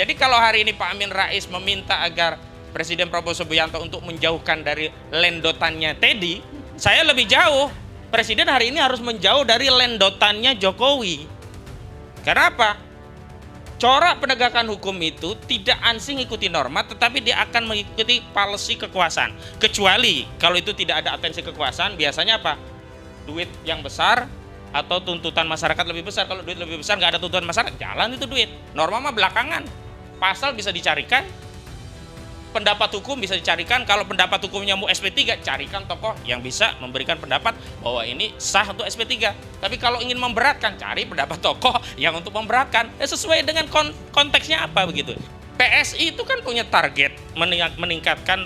Jadi kalau hari ini Pak Amin Rais meminta agar Presiden Prabowo Subianto untuk menjauhkan dari lendotannya Teddy, saya lebih jauh. Presiden hari ini harus menjauh dari lendotannya Jokowi. Karena apa? Corak penegakan hukum itu tidak ansih mengikuti norma, tetapi dia akan mengikuti policy kekuasaan. Kecuali kalau itu tidak ada atensi kekuasaan, biasanya apa? Duit yang besar atau tuntutan masyarakat lebih besar. Kalau duit lebih besar nggak ada tuntutan masyarakat, jalan itu duit. Norma mah belakangan. Pasal bisa dicarikan, pendapat hukum bisa dicarikan. Kalau pendapat hukumnya mau SP3, carikan tokoh yang bisa memberikan pendapat bahwa ini sah untuk SP3. Tapi kalau ingin memberatkan, cari pendapat tokoh yang untuk memberatkan. Sesuai dengan konteksnya apa begitu. PSI itu kan punya target meningkatkan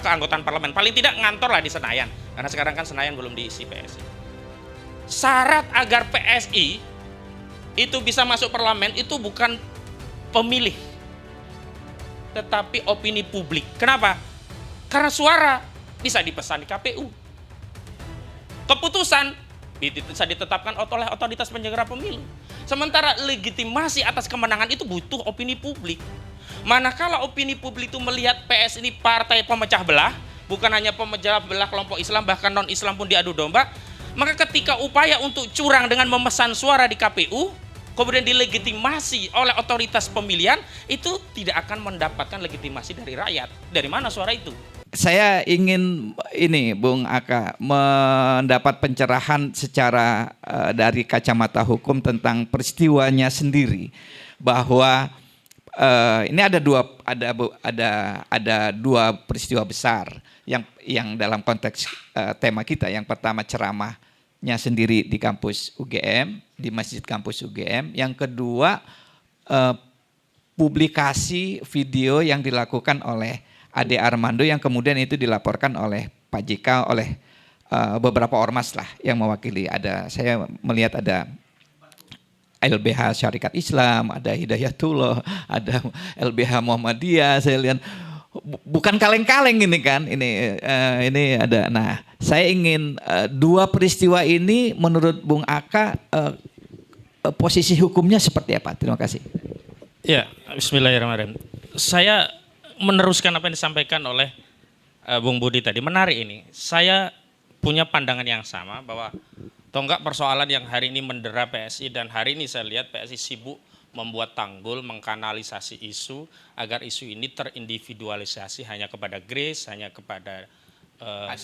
keanggotaan parlemen. Paling tidak ngantor lah di Senayan. Karena sekarang kan Senayan belum diisi PSI. Syarat agar PSI itu bisa masuk parlemen itu bukan pemilih, tetapi opini publik. Kenapa? Karena suara bisa dipesan di KPU. Keputusan bisa ditetapkan oleh otoritas penyelenggara pemilu. Sementara legitimasi atas kemenangan itu butuh opini publik. Manakala opini publik itu melihat PS ini partai pemecah belah, bukan hanya pemecah belah kelompok Islam, bahkan non-Islam pun diadu domba, maka ketika upaya untuk curang dengan memesan suara di KPU, kemudian dilegitimasi oleh otoritas pemilihan, itu tidak akan mendapatkan legitimasi dari rakyat. Dari mana suara itu? Saya ingin ini Bung Aka mendapat pencerahan secara dari kacamata hukum tentang peristiwanya sendiri, bahwa ini ada dua peristiwa besar yang dalam konteks tema kita. Yang pertama ceramahnya sendiri di kampus UGM, di masjid kampus UGM. Yang kedua publikasi video yang dilakukan oleh Ade Armando yang kemudian itu dilaporkan oleh Pak JK, oleh beberapa ormas lah yang mewakili. Saya melihat ada LBH Syarikat Islam, ada Hidayatullah, ada LBH Muhammadiyah. Saya lihat bukan kaleng-kaleng ini kan, ini ada. Nah, saya ingin dua peristiwa ini menurut Bung Aka posisi hukumnya seperti apa? Terima kasih. Ya, Bismillahirrahmanirrahim. Saya meneruskan apa yang disampaikan oleh Bung Budi tadi. Menarik ini. Saya punya pandangan yang sama bahwa tonggak persoalan yang hari ini mendera PSI, dan hari ini saya lihat PSI sibuk membuat tanggul, mengkanalisasi isu agar isu ini terindividualisasi hanya kepada Grace, hanya kepada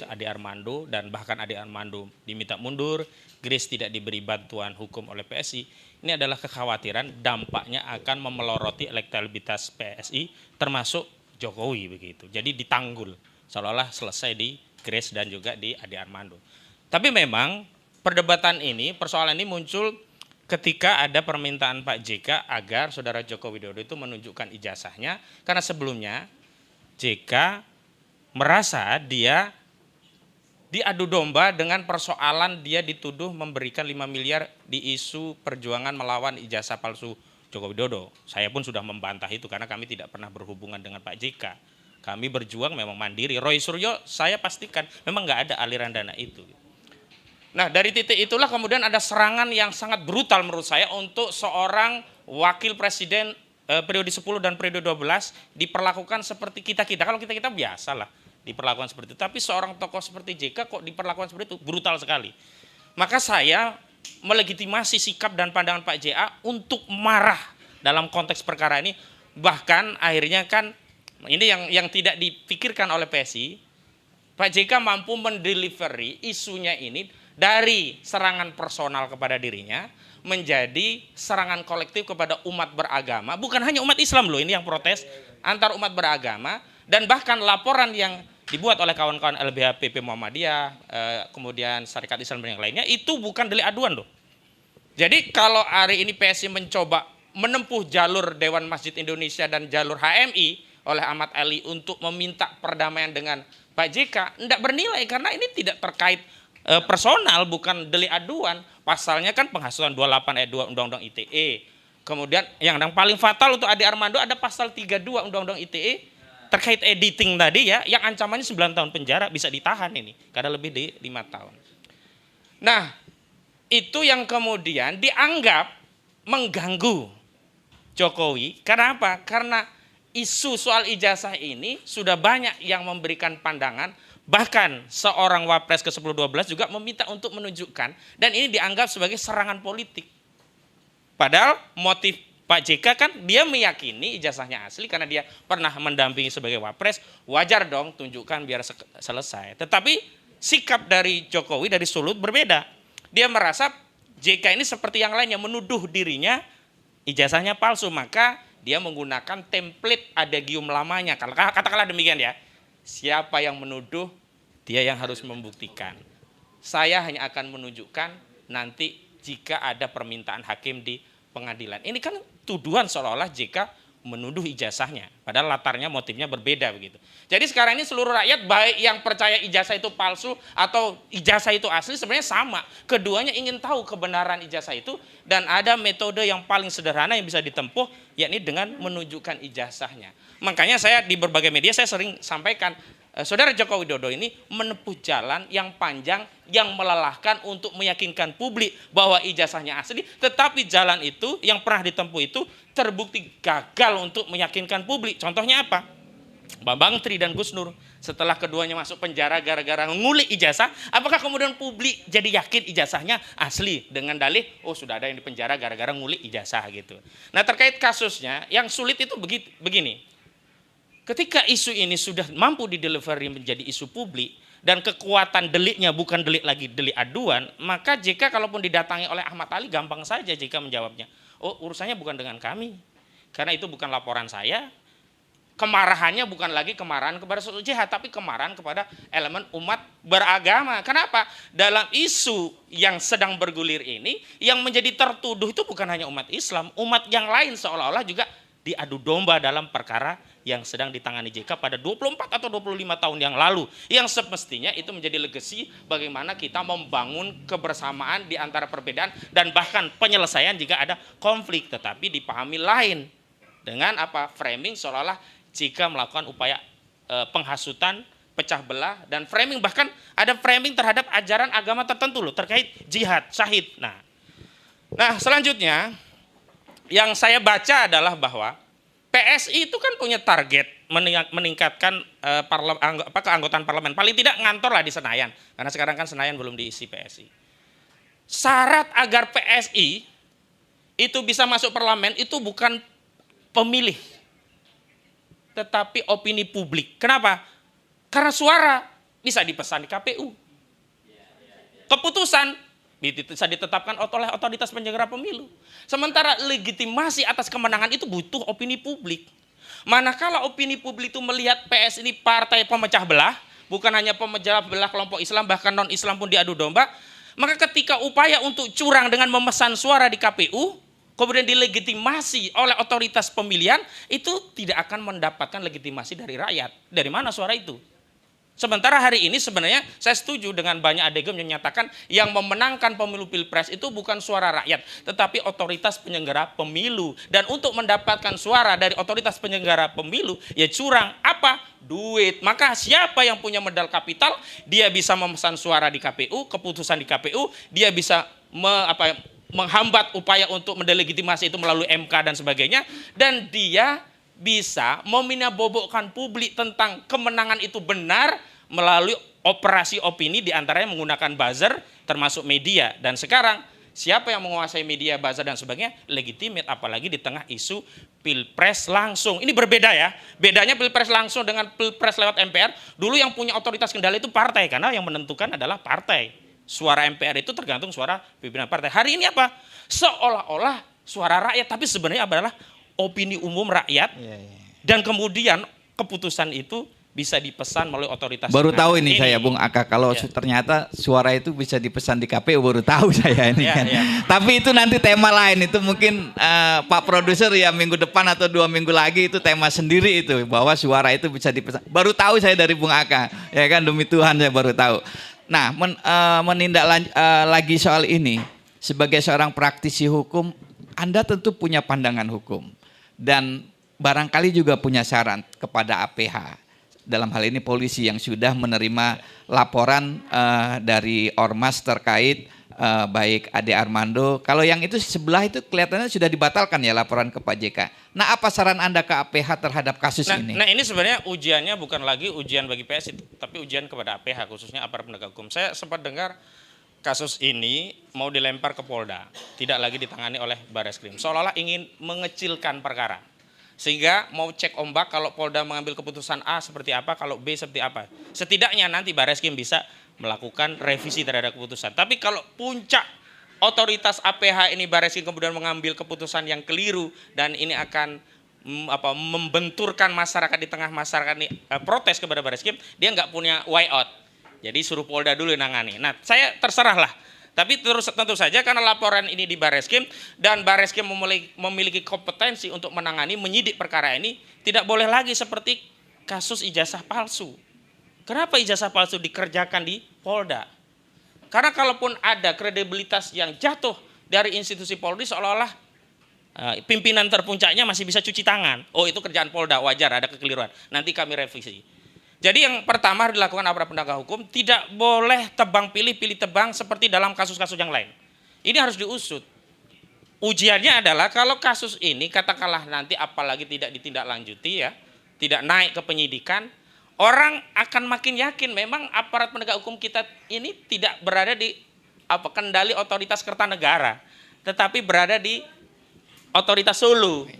Ade Armando, dan bahkan Ade Armando diminta mundur, Grace tidak diberi bantuan hukum oleh PSI. Ini adalah kekhawatiran dampaknya akan memeloroti elektabilitas PSI termasuk Jokowi begitu. Jadi ditanggul seolah-olah selesai di Grace dan juga di Ade Armando. Tapi memang perdebatan ini, persoalan ini muncul ketika ada permintaan Pak JK agar Saudara Joko Widodo itu menunjukkan ijazahnya, karena sebelumnya JK merasa dia diadu domba dengan persoalan dia dituduh memberikan 5 miliar di isu perjuangan melawan ijazah palsu Joko Widodo. Saya pun sudah membantah itu karena kami tidak pernah berhubungan dengan Pak JK. Kami berjuang memang mandiri. Roy Suryo saya pastikan memang nggak ada aliran dana itu. Nah, dari titik itulah kemudian ada serangan yang sangat brutal menurut saya untuk seorang wakil presiden periode 10 dan periode 12 diperlakukan seperti kita-kita. Kalau kita-kita biasa lah diperlakukan seperti itu. Tapi seorang tokoh seperti JK kok diperlakukan seperti itu, brutal sekali. Maka saya melegitimasi sikap dan pandangan Pak JA untuk marah dalam konteks perkara ini. Bahkan akhirnya kan ini yang tidak dipikirkan oleh PSI, Pak JK mampu mendelivery isunya ini dari serangan personal kepada dirinya menjadi serangan kolektif kepada umat beragama. Bukan hanya umat Islam loh ini yang protes, antar umat beragama, dan bahkan laporan yang dibuat oleh kawan-kawan LBH PP Muhammadiyah, kemudian Syarikat Islam dan yang lainnya, itu bukan delik aduan loh. Jadi kalau hari ini PSI mencoba menempuh jalur Dewan Masjid Indonesia dan jalur HMI oleh Ahmad Ali untuk meminta perdamaian dengan Pak JK, tidak bernilai karena ini tidak terkait personal, bukan delik aduan. Pasalnya kan penghasutan 28 ayat 2 Undang-Undang ITE. Kemudian yang paling fatal untuk Ade Armando ada pasal 32 Undang-Undang ITE terkait editing tadi ya, yang ancamannya 9 tahun penjara, bisa ditahan ini karena lebih dari 5 tahun. Nah, itu yang kemudian dianggap mengganggu Jokowi. Karena apa? Karena isu soal ijazah ini sudah banyak yang memberikan pandangan. Bahkan seorang Wapres ke-10-12 juga meminta untuk menunjukkan. Dan ini dianggap sebagai serangan politik. Padahal motif Pak JK kan dia meyakini ijazahnya asli karena dia pernah mendampingi sebagai Wapres. Wajar dong tunjukkan biar selesai. Tetapi sikap dari Jokowi dari Sulut berbeda. Dia merasa JK ini seperti yang lainnya menuduh dirinya ijazahnya palsu, maka dia menggunakan template adagium lamanya. Katakanlah demikian ya. Siapa yang menuduh, dia yang harus membuktikan. Saya hanya akan menunjukkan nanti jika ada permintaan hakim di pengadilan. Ini kan tuduhan seolah-olah JK menuduh ijazahnya. Padahal latarnya, motifnya berbeda begitu. Jadi sekarang ini seluruh rakyat baik yang percaya ijazah itu palsu atau ijazah itu asli sebenarnya sama. Keduanya ingin tahu kebenaran ijazah itu dan ada metode yang paling sederhana yang bisa ditempuh yakni dengan menunjukkan ijazahnya. Makanya saya di berbagai media saya sering sampaikan Saudara Joko Widodo ini menempuh jalan yang panjang, yang melelahkan untuk meyakinkan publik bahwa ijazahnya asli. Tetapi jalan itu yang pernah ditempuh itu terbukti gagal untuk meyakinkan publik. Contohnya apa? Bambang Tri dan Gus Nur. Setelah keduanya masuk penjara gara-gara ngulik ijazah, apakah kemudian publik jadi yakin ijazahnya asli dengan dalih, oh sudah ada yang di penjara gara-gara ngulik ijazah gitu. Nah terkait kasusnya, yang sulit itu begini. Ketika isu ini sudah mampu didelivery menjadi isu publik dan kekuatan deliknya bukan delik lagi, delik aduan, maka JK kalaupun didatangi oleh Ahmad Ali gampang saja JK menjawabnya. Oh urusannya bukan dengan kami, karena itu bukan laporan saya. Kemarahannya bukan lagi kemarahan kepada suatu jihad, tapi kemarahan kepada elemen umat beragama. Kenapa? Dalam isu yang sedang bergulir ini, yang menjadi tertuduh itu bukan hanya umat Islam, umat yang lain seolah-olah juga diadu domba dalam perkara yang sedang ditangani JK pada 24 atau 25 tahun yang lalu. Yang semestinya itu menjadi legacy bagaimana kita membangun kebersamaan di antara perbedaan dan bahkan penyelesaian jika ada konflik. Tetapi dipahami lain dengan apa? Framing seolah-olah JK melakukan upaya penghasutan, pecah belah, dan framing bahkan ada framing terhadap ajaran agama tertentu loh terkait jihad, syahid. Nah selanjutnya yang saya baca adalah bahwa PSI itu kan punya target meningkatkan keanggotaan parlemen. Paling tidak ngantor lah di Senayan. Karena sekarang kan Senayan belum diisi PSI. Syarat agar PSI itu bisa masuk parlemen itu bukan pemilih. Tetapi opini publik. Kenapa? Karena suara bisa dipesan di KPU. Keputusan bisa ditetapkan oleh otoritas penyelenggara pemilu. Sementara legitimasi atas kemenangan itu butuh opini publik. Manakala opini publik itu melihat PS ini partai pemecah belah, bukan hanya pemecah belah kelompok Islam, bahkan non-Islam pun diadu domba, maka ketika upaya untuk curang dengan memesan suara di KPU, kemudian dilegitimasi oleh otoritas pemilihan, itu tidak akan mendapatkan legitimasi dari rakyat. Dari mana suara itu? Sementara hari ini sebenarnya saya setuju dengan banyak adegan yang menyatakan yang memenangkan pemilu pilpres itu bukan suara rakyat, tetapi otoritas penyelenggara pemilu. Dan untuk mendapatkan suara dari otoritas penyelenggara pemilu, ya curang. Apa? Duit. Maka siapa yang punya modal kapital, dia bisa memesan suara di KPU, keputusan di KPU, dia bisa menghambat upaya untuk mendelegitimasi itu melalui MK dan sebagainya, dan dia bisa meminabobokkan publik tentang kemenangan itu benar melalui operasi opini diantaranya menggunakan buzzer termasuk media. Dan sekarang siapa yang menguasai media, buzzer dan sebagainya legitimate, apalagi di tengah isu pilpres langsung. Ini berbeda ya, bedanya pilpres langsung dengan pilpres lewat MPR. Dulu yang punya otoritas kendali itu partai karena yang menentukan adalah partai. Suara MPR itu tergantung suara pimpinan partai. Hari ini apa? Seolah-olah suara rakyat, tapi sebenarnya adalah opini umum rakyat, dan kemudian keputusan itu bisa dipesan melalui otoritas. Baru tahu ini saya Bung Aka kalau ternyata suara itu bisa dipesan di KPU, baru tahu saya ini kan. Tapi itu nanti tema lain, itu mungkin Pak Produser ya minggu depan atau 2 minggu lagi itu tema sendiri itu bahwa suara itu bisa dipesan. Baru tahu saya dari Bung Aka, ya kan, demi Tuhan saya baru tahu. Nah lagi soal ini sebagai seorang praktisi hukum, Anda tentu punya pandangan hukum. Dan barangkali juga punya saran kepada APH, dalam hal ini polisi yang sudah menerima laporan dari Ormas terkait baik Ade Armando. Kalau yang itu sebelah itu kelihatannya sudah dibatalkan ya laporan ke Pak JK. Nah, apa saran Anda ke APH terhadap kasus ini? Nah, ini sebenarnya ujiannya bukan lagi ujian bagi PSI, tapi ujian kepada APH, khususnya aparat penegak hukum. Saya sempat dengar kasus ini mau dilempar ke Polda, tidak lagi ditangani oleh Barreskrim. Seolah-olah ingin mengecilkan perkara. Sehingga mau cek ombak, kalau Polda mengambil keputusan A seperti apa, kalau B seperti apa. Setidaknya nanti Barreskrim bisa melakukan revisi terhadap keputusan. Tapi kalau puncak otoritas APH ini Barreskrim kemudian mengambil keputusan yang keliru dan ini akan membenturkan masyarakat, di tengah masyarakat ini protes kepada Barreskrim, dia nggak punya way out. Jadi suruh Polda dulu yang nangani. Nah, saya terserahlah. Tapi tentu saja karena laporan ini di Barreskrim dan Barreskrim memiliki kompetensi untuk menangani, menyidik perkara ini, tidak boleh lagi seperti kasus ijazah palsu. Kenapa ijazah palsu dikerjakan di Polda? Karena kalaupun ada kredibilitas yang jatuh dari institusi Polri, seolah-olah pimpinan terpuncaknya masih bisa cuci tangan. Oh, itu kerjaan Polda, wajar ada kekeliruan. Nanti kami revisi. Jadi yang pertama harus dilakukan aparat penegak hukum, tidak boleh tebang pilih tebang seperti dalam kasus-kasus yang lain. Ini harus diusut. Ujiannya adalah kalau kasus ini katakanlah nanti apalagi tidak ditindaklanjuti ya, tidak naik ke penyidikan, orang akan makin yakin memang aparat penegak hukum kita ini tidak berada di kendali otoritas Kertanegara, tetapi berada di otoritas Solo.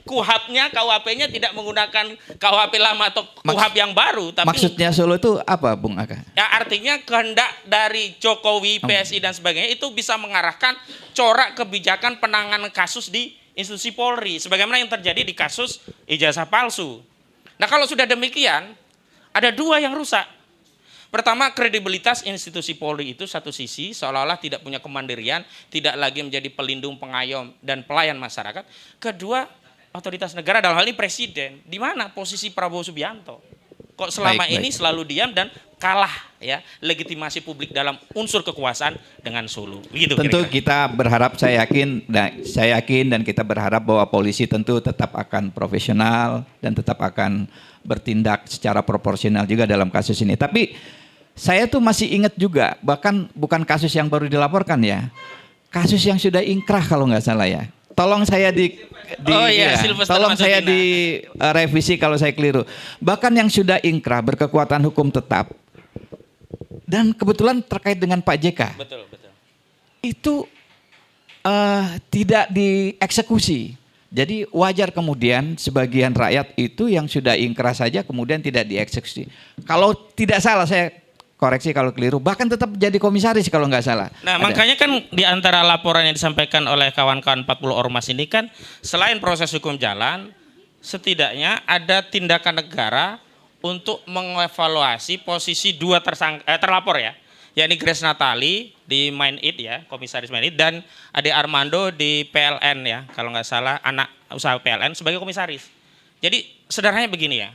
KUHP-nya, KUHP-nya tidak menggunakan KUHP lama atau KUHP yang baru. Tapi maksudnya Solo itu apa, Bung Aka? Ya artinya kehendak dari Jokowi, PSI dan sebagainya itu bisa mengarahkan corak kebijakan penanganan kasus di institusi Polri. Sebagaimana yang terjadi di kasus ijazah palsu. Nah, kalau sudah demikian, ada dua yang rusak. Pertama, kredibilitas institusi Polri itu satu sisi seolah-olah tidak punya kemandirian, tidak lagi menjadi pelindung, pengayom, dan pelayan masyarakat. Kedua, otoritas negara dalam hal ini presiden. Di mana posisi Prabowo Subianto? Kok selama ini selalu diam dan kalah ya legitimasi publik dalam unsur kekuasaan dengan Solo. Begitu, tentu kira-kira. Kita berharap, saya yakin dan kita berharap bahwa polisi tentu tetap akan profesional dan tetap akan bertindak secara proporsional juga dalam kasus ini. Tapi saya tuh masih ingat juga, bahkan bukan kasus yang baru dilaporkan ya, kasus yang sudah ingkrah kalau nggak salah ya. Tolong saya tolong saya direvisi kalau saya keliru. Bahkan yang sudah ingkrah berkekuatan hukum tetap dan kebetulan terkait dengan Pak JK. Betul. Itu tidak dieksekusi. Jadi wajar kemudian sebagian rakyat itu yang sudah ingkrah saja kemudian tidak dieksekusi. Kalau tidak salah, saya koreksi kalau keliru, bahkan tetap jadi komisaris kalau nggak salah. Nah, makanya kan di antara laporan yang disampaikan oleh kawan-kawan 40 ormas ini kan selain proses hukum jalan, setidaknya ada tindakan negara untuk mengevaluasi posisi dua terlapor ya, yakni Grace Natali di Main-It ya, komisaris Main-It, dan Ade Armando di PLN ya, kalau nggak salah anak usaha PLN sebagai komisaris. Jadi sederhananya begini ya,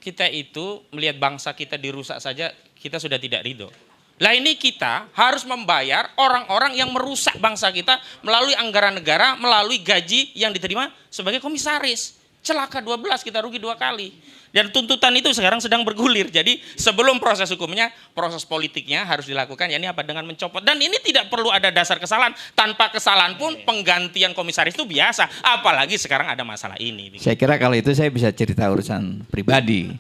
kita itu melihat bangsa kita dirusak saja kita sudah tidak ridho. Lah ini kita harus membayar orang-orang yang merusak bangsa kita melalui anggaran negara, melalui gaji yang diterima sebagai komisaris. Celaka 12, kita rugi 2 kali. Dan tuntutan itu sekarang sedang bergulir. Jadi sebelum proses hukumnya, proses politiknya harus dilakukan. Ya ini apa? Dengan mencopot. Dan ini tidak perlu ada dasar kesalahan. Tanpa kesalahan pun penggantian komisaris itu biasa. Apalagi sekarang ada masalah ini. Saya kira kalau itu saya bisa cerita urusan pribadi.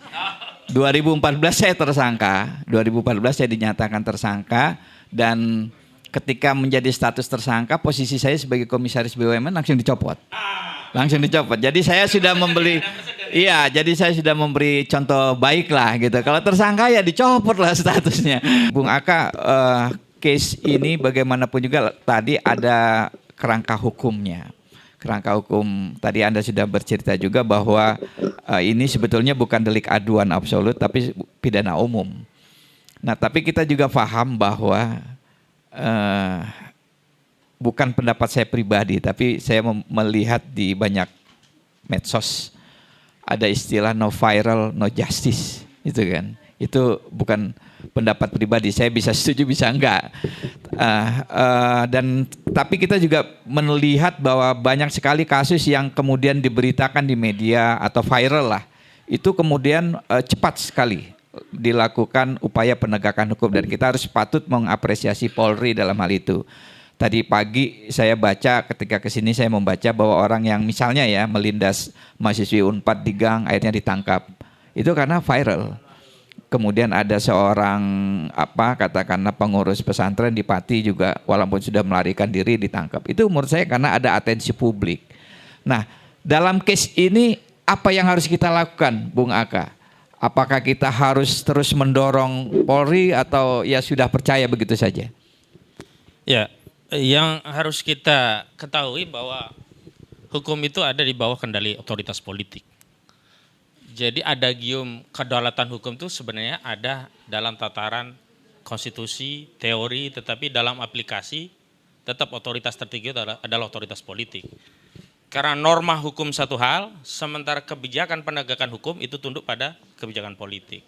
2014 saya tersangka, 2014 saya dinyatakan tersangka dan ketika menjadi status tersangka posisi saya sebagai komisaris BUMN langsung dicopot. Jadi saya sudah memberi contoh baik lah gitu. Kalau tersangka ya dicopot lah statusnya. Bung Aka, case ini bagaimanapun juga tadi ada kerangka hukumnya. Kerangka hukum tadi Anda sudah bercerita juga bahwa ini sebetulnya bukan delik aduan absolut tapi pidana umum. Nah, tapi kita juga paham bahwa bukan pendapat saya pribadi, tapi saya melihat di banyak medsos ada istilah no viral, no justice, itu kan. Itu bukan pendapat pribadi, saya bisa setuju bisa enggak. Tapi kita juga melihat bahwa banyak sekali kasus yang kemudian diberitakan di media atau viral lah, itu kemudian cepat sekali dilakukan upaya penegakan hukum dan kita harus patut mengapresiasi Polri dalam hal itu. Tadi pagi saya baca ketika kesini saya membaca bahwa orang yang misalnya ya melindas mahasiswi Unpad di gang akhirnya ditangkap. Itu karena viral. Kemudian ada seorang katakanlah pengurus pesantren di Pati juga walaupun sudah melarikan diri ditangkap. Itu menurut saya karena ada atensi publik. Nah, dalam case ini apa yang harus kita lakukan, Bung Aka? Apakah kita harus terus mendorong Polri atau ya sudah percaya begitu saja? Ya, yang harus kita ketahui bahwa hukum itu ada di bawah kendali otoritas politik. Jadi adagium kedaulatan hukum itu sebenarnya ada dalam tataran konstitusi, teori, tetapi dalam aplikasi tetap otoritas tertinggi adalah otoritas politik. Karena norma hukum satu hal, sementara kebijakan penegakan hukum itu tunduk pada kebijakan politik.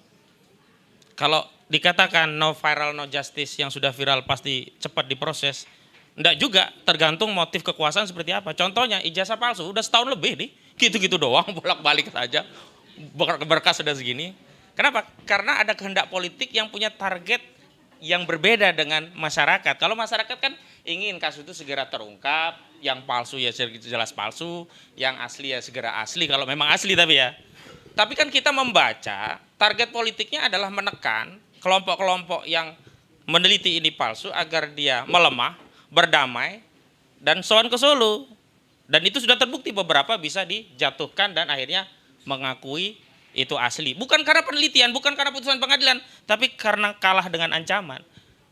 Kalau dikatakan no viral no justice, yang sudah viral pasti cepat diproses, enggak juga, tergantung motif kekuasaan seperti apa. Contohnya ijazah palsu udah setahun lebih nih, gitu-gitu doang bolak-balik saja. Berkas sudah segini. Kenapa? Karena ada kehendak politik yang punya target yang berbeda dengan masyarakat. Kalau masyarakat kan ingin kasus itu segera terungkap, yang palsu ya jelas palsu, yang asli ya segera asli kalau memang asli tapi ya. Tapi kan kita membaca target politiknya adalah menekan kelompok-kelompok yang meneliti ini palsu agar dia melemah, berdamai, dan sowan ke Solo. Dan itu sudah terbukti beberapa bisa dijatuhkan dan akhirnya mengakui itu asli. Bukan karena penelitian, bukan karena putusan pengadilan, tapi karena kalah dengan ancaman.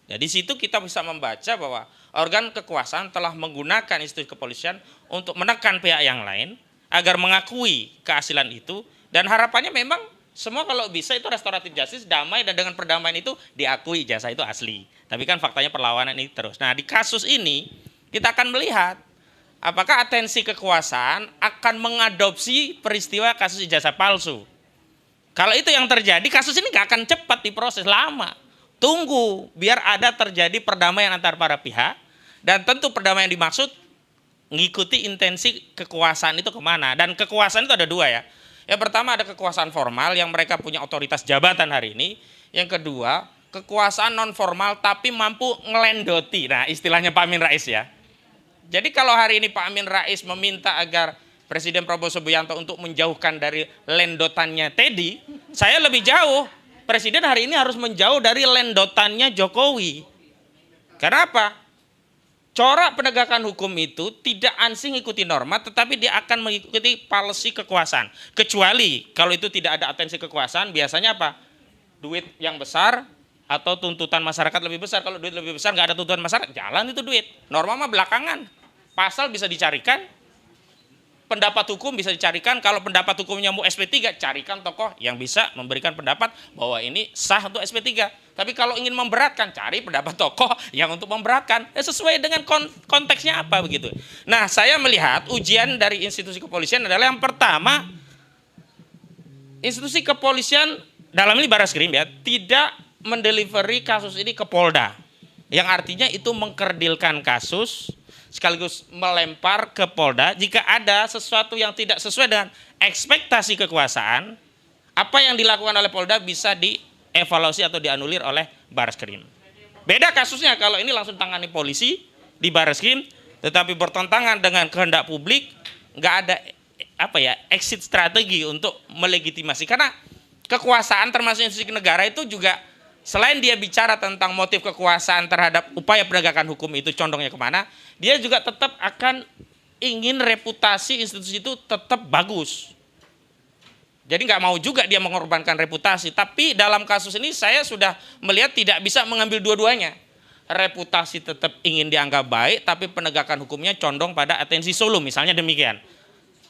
Jadi situ kita bisa membaca bahwa organ kekuasaan telah menggunakan institusi kepolisian untuk menekan pihak yang lain agar mengakui keaslian itu, dan harapannya memang semua kalau bisa itu restoratif justice, damai, dan dengan perdamaian itu diakui ijazah itu asli. Tapi kan faktanya perlawanan ini terus. Nah, di kasus ini kita akan melihat apakah atensi kekuasaan akan mengadopsi peristiwa kasus ijazah palsu. Kalau itu yang terjadi, kasus ini nggak akan cepat diproses, lama. Tunggu biar ada terjadi perdamaian antar para pihak, dan tentu perdamaian dimaksud mengikuti intensi kekuasaan itu kemana. Dan kekuasaan itu ada dua ya. Yang pertama ada kekuasaan formal yang mereka punya otoritas jabatan hari ini. Yang kedua kekuasaan non formal tapi mampu ngelendoti. Nah, istilahnya Pak Amin Rais ya. Jadi kalau hari ini Pak Amin Rais meminta agar Presiden Prabowo Subianto untuk menjauhkan dari lendotannya Teddy, saya lebih jauh. Presiden hari ini harus menjauh dari lendotannya Jokowi. Kenapa? Corak penegakan hukum itu tidak ansih mengikuti norma, tetapi dia akan mengikuti policy kekuasaan. Kecuali kalau itu tidak ada atensi kekuasaan, biasanya apa? Duit yang besar atau tuntutan masyarakat lebih besar. Kalau duit lebih besar nggak ada tuntutan masyarakat, jalan itu duit. Norma mah belakangan. Pasal bisa dicarikan, pendapat hukum bisa dicarikan. Kalau pendapat hukumnya mau SP3, carikan tokoh yang bisa memberikan pendapat bahwa ini sah untuk SP3. Tapi kalau ingin memberatkan, cari pendapat tokoh yang untuk memberatkan. Sesuai dengan konteksnya apa begitu. Nah, saya melihat ujian dari institusi kepolisian adalah yang pertama, institusi kepolisian dalam ini Barreskrim ya, tidak mendelivery kasus ini ke Polda. Yang artinya itu mengkerdilkan kasus, sekaligus melempar ke Polda. Jika ada sesuatu yang tidak sesuai dengan ekspektasi kekuasaan, apa yang dilakukan oleh Polda bisa dievaluasi atau dianulir oleh Barreskrim. Beda kasusnya kalau ini langsung tangani polisi di Barreskrim, tetapi bertentangan dengan kehendak publik, nggak ada exit strategi untuk melegitimasi. Karena kekuasaan termasuk institusi negara itu juga selain dia bicara tentang motif kekuasaan terhadap upaya penegakan hukum itu condongnya kemana, dia juga tetap akan ingin reputasi institusi itu tetap bagus. Jadi nggak mau juga dia mengorbankan reputasi. Tapi dalam kasus ini saya sudah melihat tidak bisa mengambil dua-duanya. Reputasi tetap ingin dianggap baik, tapi penegakan hukumnya condong pada atensi solo, misalnya demikian.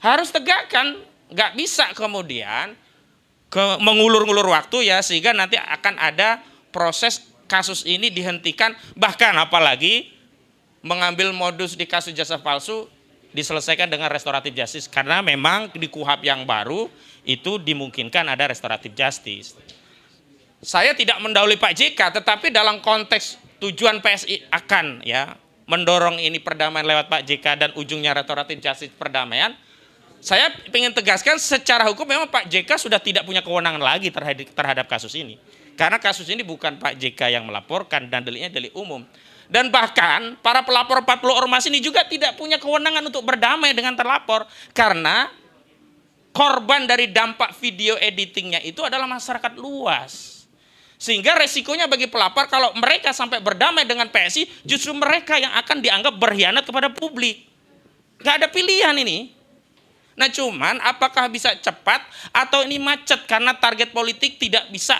Harus tegakkan, nggak bisa kemudian mengulur-ngulur waktu ya, sehingga nanti akan ada proses kasus ini dihentikan, bahkan apalagi mengambil modus di kasus jasa palsu diselesaikan dengan restoratif justice, karena memang di KUHP yang baru itu dimungkinkan ada restoratif justice. Saya tidak mendahului Pak JK, tetapi dalam konteks tujuan PSI akan ya mendorong ini perdamaian lewat Pak JK dan ujungnya restoratif justice perdamaian, saya ingin tegaskan secara hukum memang Pak JK sudah tidak punya kewenangan lagi terhadap kasus ini. Karena kasus ini bukan Pak JK yang melaporkan dan deliknya delik umum. Dan bahkan para pelapor 40 ormas ini juga tidak punya kewenangan untuk berdamai dengan terlapor. Karena korban dari dampak video editingnya itu adalah masyarakat luas. Sehingga resikonya bagi pelapor kalau mereka sampai berdamai dengan PSI, justru mereka yang akan dianggap berkhianat kepada publik. Gak ada pilihan ini. Nah cuman apakah bisa cepat atau ini macet karena target politik tidak bisa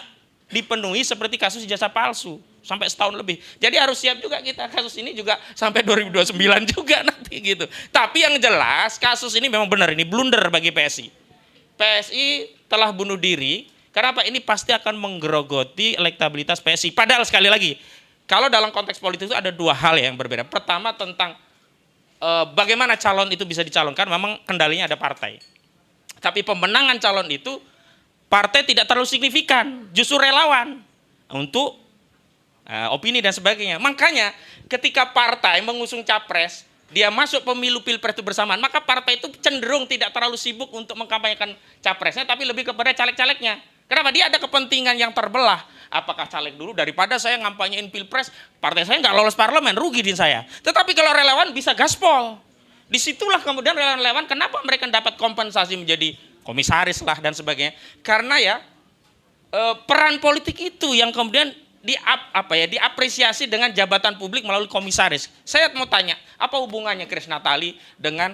dipenuhi seperti kasus ijazah palsu. Sampai setahun lebih. Jadi harus siap juga kita kasus ini juga sampai 2029 juga nanti gitu. Tapi yang jelas kasus ini memang benar, ini blunder bagi PSI. PSI telah bunuh diri. Kenapa? Ini pasti akan menggerogoti elektabilitas PSI. Padahal sekali lagi, kalau dalam konteks politik itu ada dua hal yang berbeda. Pertama tentang bagaimana calon itu bisa dicalonkan, memang kendalinya ada partai. Tapi pemenangan calon itu, partai tidak terlalu signifikan, justru relawan untuk opini dan sebagainya. Makanya ketika partai mengusung capres, dia masuk pemilu pilpres itu bersamaan, maka partai itu cenderung tidak terlalu sibuk untuk mengkampanyekan capresnya, tapi lebih kepada caleg-calegnya. Kenapa? Dia ada kepentingan yang terbelah. Apakah caleg dulu daripada saya ngampanyein pilpres, partai saya nggak lolos parlemen, rugi di saya. Tetapi kalau relawan bisa gaspol. Disitulah kemudian relawan kenapa mereka dapat kompensasi menjadi komisaris lah dan sebagainya. Karena ya peran politik itu yang kemudian diapresiasi dengan jabatan publik melalui komisaris. Saya mau tanya, apa hubungannya Grace Natali dengan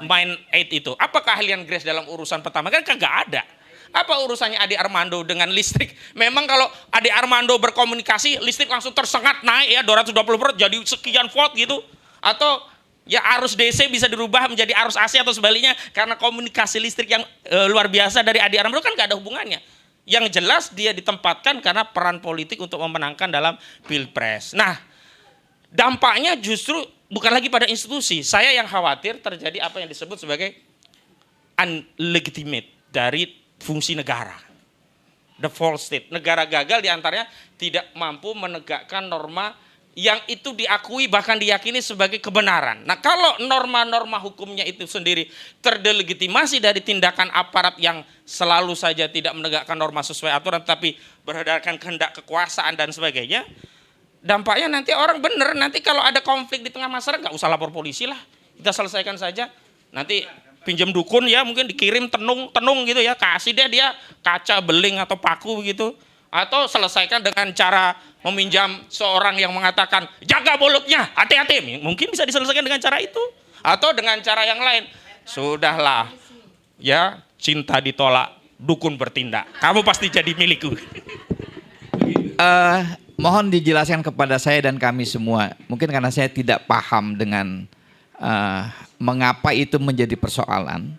Mind 8 itu? Apa keahlian Grace dalam urusan pertama? Kan kagak ada. Apa urusannya Ade Armando dengan listrik? Memang kalau Ade Armando berkomunikasi, listrik langsung tersengat naik ya 220 volt jadi sekian volt gitu. Atau ya arus DC bisa dirubah menjadi arus AC atau sebaliknya karena komunikasi listrik yang luar biasa dari Ade Armando kan gak ada hubungannya. Yang jelas dia ditempatkan karena peran politik untuk memenangkan dalam pilpres. Nah, dampaknya justru bukan lagi pada institusi. Saya yang khawatir terjadi apa yang disebut sebagai unlegitimate dari fungsi negara. The false state. Negara gagal diantaranya tidak mampu menegakkan norma yang itu diakui bahkan diyakini sebagai kebenaran. Nah kalau norma-norma hukumnya itu sendiri terdelegitimasi dari tindakan aparat yang selalu saja tidak menegakkan norma sesuai aturan tapi berdasarkan kehendak kekuasaan dan sebagainya, dampaknya nanti orang bener, nanti kalau ada konflik di tengah masyarakat nggak usah lapor polisi lah, kita selesaikan saja. Nanti pinjam dukun ya, mungkin dikirim tenung gitu ya, kasih deh dia kaca, beling atau paku gitu. Atau selesaikan dengan cara meminjam seorang yang mengatakan jaga mulutnya, hati-hati. Mungkin bisa diselesaikan dengan cara itu. Atau dengan cara yang lain. Sudahlah, ya cinta ditolak, dukun bertindak. Kamu pasti jadi milikku. Mohon dijelaskan kepada saya dan kami semua. Mungkin karena saya tidak paham dengan mengapa itu menjadi persoalan.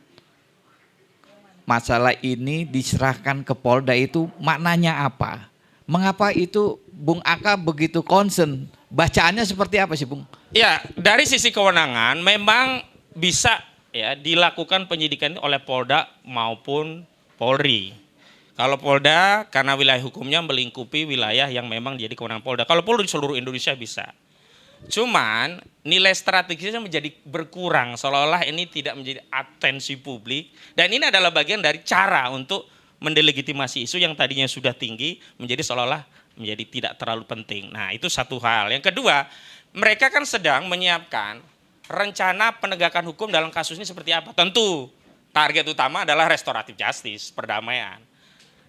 Masalah ini diserahkan ke Polda itu maknanya apa? Mengapa itu Bung Aka begitu concern? Bacaannya seperti apa sih Bung? Ya, dari sisi kewenangan memang bisa ya dilakukan penyidikan oleh Polda maupun Polri. Kalau Polda karena wilayah hukumnya melingkupi wilayah yang memang jadi kewenangan Polda. Kalau Polri di seluruh Indonesia bisa. Cuman nilai strategisnya menjadi berkurang, seolah-olah ini tidak menjadi atensi publik. Dan ini adalah bagian dari cara untuk mendelegitimasi isu yang tadinya sudah tinggi menjadi seolah-olah menjadi tidak terlalu penting. Nah itu satu hal. Yang kedua, mereka kan sedang menyiapkan rencana penegakan hukum dalam kasus ini seperti apa. Tentu target utama adalah restoratif justice, perdamaian.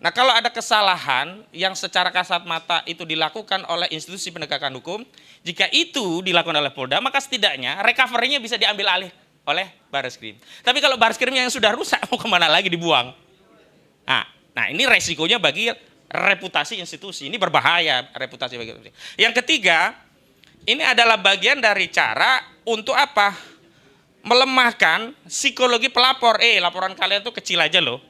Nah kalau ada kesalahan yang secara kasat mata itu dilakukan oleh institusi penegakan hukum, jika itu dilakukan oleh Polda, maka setidaknya recovery-nya bisa diambil alih oleh Barreskrim. Tapi kalau Barreskrim yang sudah rusak, mau kemana lagi dibuang? Nah ini resikonya bagi reputasi institusi, ini berbahaya reputasi bagi institusi. Yang ketiga, ini adalah bagian dari cara untuk apa? Melemahkan psikologi pelapor. Laporan kalian tuh kecil aja loh.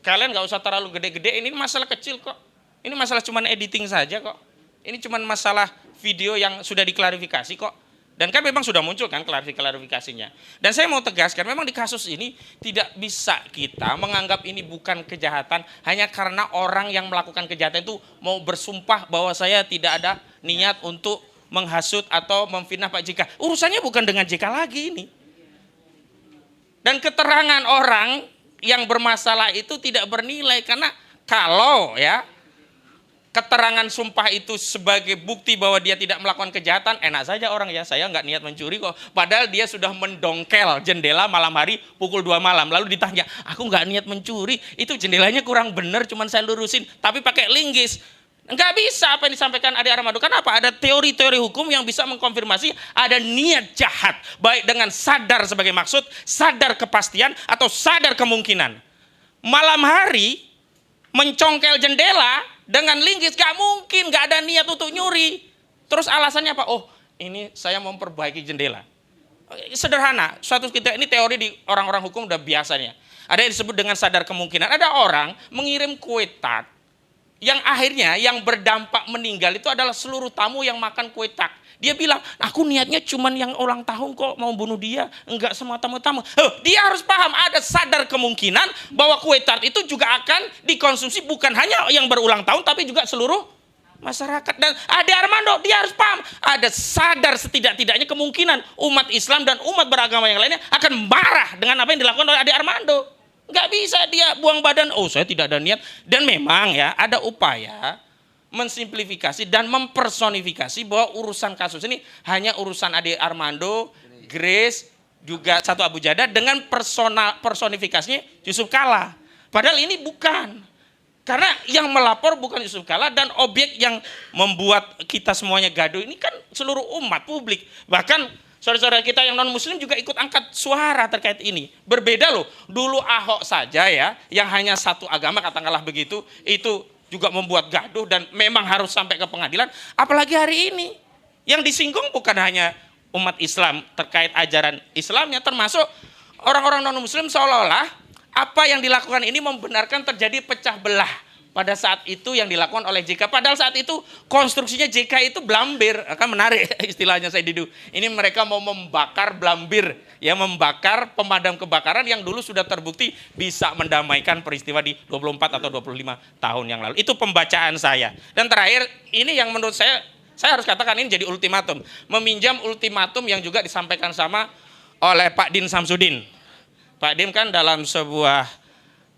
Kalian nggak usah terlalu gede-gede, ini masalah kecil kok. Ini masalah cuman editing saja kok. Ini cuman masalah video yang sudah diklarifikasi kok. Dan kan memang sudah muncul kan klarifikasinya. Dan saya mau tegaskan, memang di kasus ini tidak bisa kita menganggap ini bukan kejahatan hanya karena orang yang melakukan kejahatan itu mau bersumpah bahwa saya tidak ada niat untuk menghasut atau memfitnah Pak JK. Urusannya bukan dengan JK lagi ini. Dan keterangan orang yang bermasalah itu tidak bernilai, karena kalau ya keterangan sumpah itu sebagai bukti bahwa dia tidak melakukan kejahatan, enak saja orang ya, saya nggak niat mencuri kok. Padahal dia sudah mendongkel jendela malam hari pukul 2 malam. Lalu ditanya, aku nggak niat mencuri, itu jendelanya kurang bener, cuman saya lurusin, tapi pakai linggis. Nggak bisa apa yang disampaikan Ade Armando. Kenapa? Ada teori-teori hukum yang bisa mengkonfirmasi ada niat jahat. Baik dengan sadar sebagai maksud, sadar kepastian, atau sadar kemungkinan. Malam hari mencongkel jendela dengan linggis, gak mungkin, gak ada niat untuk nyuri. Terus alasannya apa? Oh, ini saya mau memperbaiki jendela. Sederhana, suatu kita ini teori di orang-orang hukum udah biasanya. Ada yang disebut dengan sadar kemungkinan. Ada orang mengirim kue tart yang akhirnya yang berdampak meninggal itu adalah seluruh tamu yang makan kue tart. Dia bilang, aku niatnya cuman yang ulang tahun kok, mau bunuh dia, enggak semua tamu-tamu. Dia harus paham, ada sadar kemungkinan bahwa kue tart itu juga akan dikonsumsi bukan hanya yang berulang tahun, tapi juga seluruh masyarakat. Dan Ade Armando, dia harus paham, ada sadar setidak-tidaknya kemungkinan umat Islam dan umat beragama yang lainnya akan marah dengan apa yang dilakukan oleh Ade Armando. Enggak bisa dia buang badan, oh saya tidak ada niat. Dan memang ya, ada upaya mensimplifikasi dan mempersonifikasi bahwa urusan kasus ini hanya urusan Ade Armando, Grace, juga satu Abu Jada dengan personifikasinya Yusuf Kalla. Padahal ini bukan. Karena yang melapor bukan Yusuf Kalla, dan objek yang membuat kita semuanya gaduh ini kan seluruh umat publik. Bahkan saudara-saudara kita yang non muslim juga ikut angkat suara terkait ini. Berbeda loh, dulu Ahok saja ya, yang hanya satu agama katakanlah begitu, itu juga membuat gaduh dan memang harus sampai ke pengadilan. Apalagi hari ini yang disinggung bukan hanya umat Islam terkait ajaran Islamnya, termasuk orang-orang non muslim, seolah-olah apa yang dilakukan ini membenarkan terjadi pecah belah pada saat itu yang dilakukan oleh JK. Padahal saat itu konstruksinya JK itu blambir. Akan menarik istilahnya saya Didu. Ini mereka mau membakar blambir, ya, membakar pemadam kebakaran yang dulu sudah terbukti bisa mendamaikan peristiwa di 24 atau 25 tahun yang lalu. Itu pembacaan saya. Dan terakhir, ini yang menurut saya harus katakan ini jadi ultimatum. Meminjam ultimatum yang juga disampaikan sama oleh Pak Din Samsudin. Pak Din kan dalam sebuah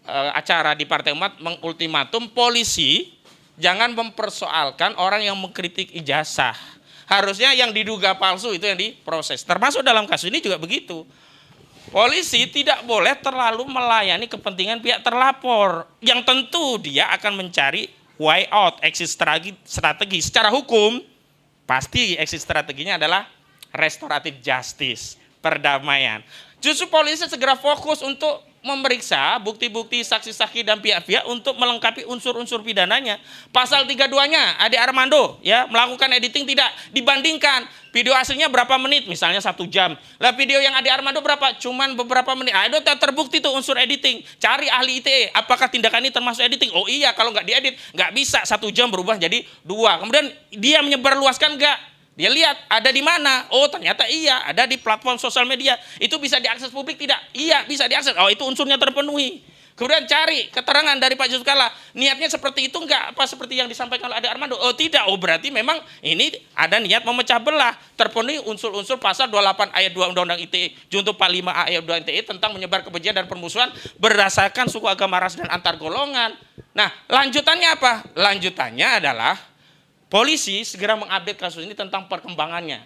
acara di Partai Umat mengultimatum polisi jangan mempersoalkan orang yang mengkritik ijazah. Harusnya yang diduga palsu itu yang diproses. Termasuk dalam kasus ini juga begitu. Polisi tidak boleh terlalu melayani kepentingan pihak terlapor. Yang tentu dia akan mencari way out, exit strategi. Secara hukum, pasti exit strateginya adalah restoratif justice, perdamaian. Justru polisi segera fokus untuk memeriksa bukti-bukti saksi-saksi dan pihak-pihak untuk melengkapi unsur-unsur pidananya. Pasal 32-nya Ade Armando ya melakukan editing tidak dibandingkan. Video aslinya berapa menit? Misalnya 1 jam. Lah video yang Ade Armando berapa? Cuman beberapa menit. Itu terbukti tuh unsur editing. Cari ahli ITE. Apakah tindakan ini termasuk editing? Oh iya, kalau nggak diedit nggak bisa 1 jam berubah jadi 2. Kemudian dia menyebarluaskan nggak? Dia lihat ada di mana. Oh ternyata iya, ada di platform sosial media. Itu bisa diakses publik tidak? Iya bisa diakses. Oh itu unsurnya terpenuhi. Kemudian cari keterangan dari Pak Yusuf Kalla. Niatnya seperti itu enggak? Apa seperti yang disampaikan oleh Ade Armando? Oh tidak. Oh berarti memang ini ada niat memecah belah. Terpenuhi unsur-unsur pasal 28 ayat 2 Undang-Undang ITE. Junto 45 ayat 2 ITE tentang menyebar kebencian dan permusuhan berdasarkan suku, agama, ras, dan antar golongan. Nah lanjutannya apa? Lanjutannya adalah polisi segera mengupdate kasus ini tentang perkembangannya.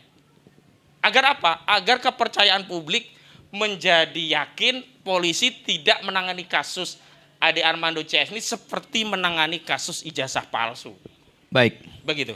Agar apa? Agar kepercayaan publik menjadi yakin polisi tidak menangani kasus Ade Armando CS ini seperti menangani kasus ijazah palsu. Baik. Begitu.